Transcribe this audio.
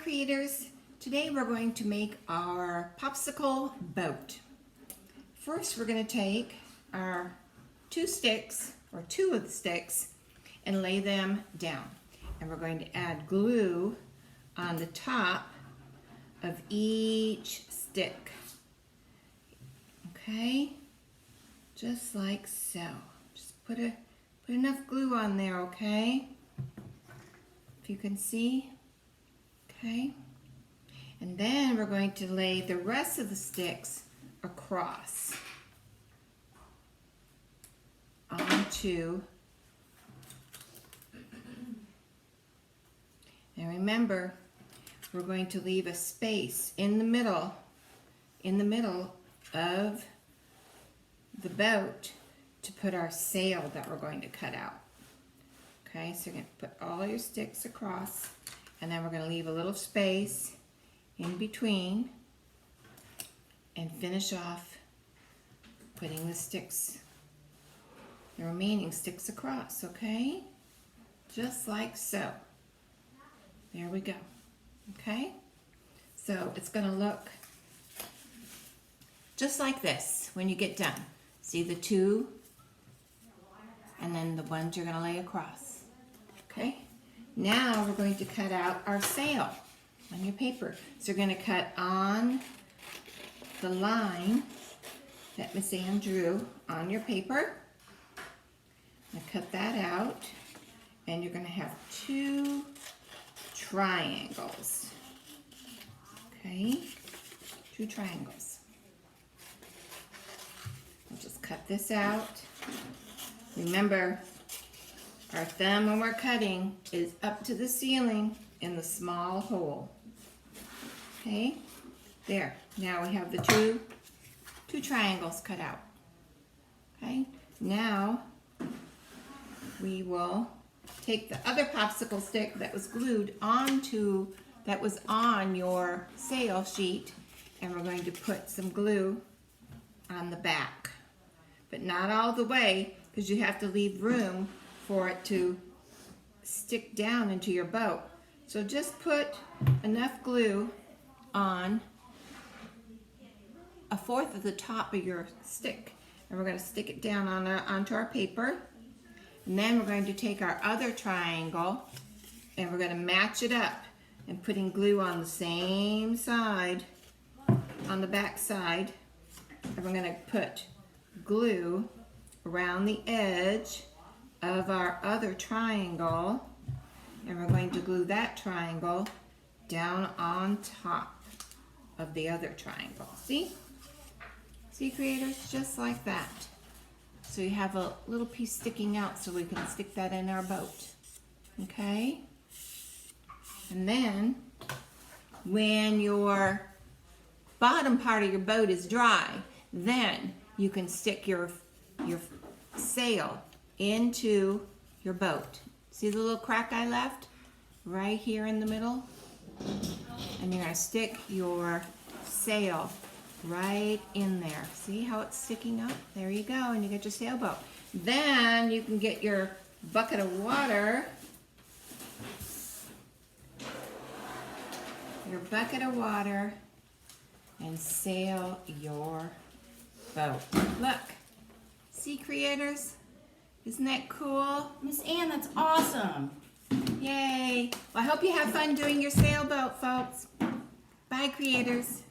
creators, today we're going to make our popsicle boat. First we're going to take our two of the sticks and lay them down. And we're going to add glue on the top of each stick. Okay, just like so. Just put enough glue on there, okay? If you can see. Okay, and then we're going to lay the rest of the sticks across onto, and remember, we're going to leave a space in the middle of the boat to put our sail that we're going to cut out. Okay, so you're going to put all your sticks across, and then we're going to leave a little space in between and finish off putting the remaining sticks across, okay? Just like so. There we go. Okay? So it's going to look just like this when you get done. See the two and then the ones you're going to lay across. Okay? Now we're going to cut out our sail on your paper. So you're going to cut on the line that Miss Ann drew on your paper. And cut that out, and you're going to have two triangles. Okay, two triangles. We'll just cut this out. Remember, our thumb when we're cutting is up to the ceiling in the small hole. Okay, there. Now we have the two triangles cut out. Okay, now we will take the other popsicle stick that was glued that was on your sail sheet, and we're going to put some glue on the back, but not all the way, because you have to leave room for it to stick down into your boat. So just put enough glue on a fourth of the top of your stick, and we're going to stick it down onto our paper. And then we're going to take our other triangle and we're going to match it up and putting glue on the same side, on the back side. And we're going to put glue around the edge of our other triangle, and we're going to glue that triangle down on top of the other triangle. See? See, creators? Just like that. So you have a little piece sticking out so we can stick that in our boat. Okay? And then when your bottom part of your boat is dry, then you can stick your sail into your boat. See the little crack I left? Right here in the middle? And you're going to stick your sail right in there. See how it's sticking up? There you go, and you get your sailboat. Then you can get your bucket of water. And sail your boat. Look. See, creators? Isn't that cool? Miss Ann, that's awesome. Yay. Well, I hope you have fun doing your sailboat, folks. Bye, creators.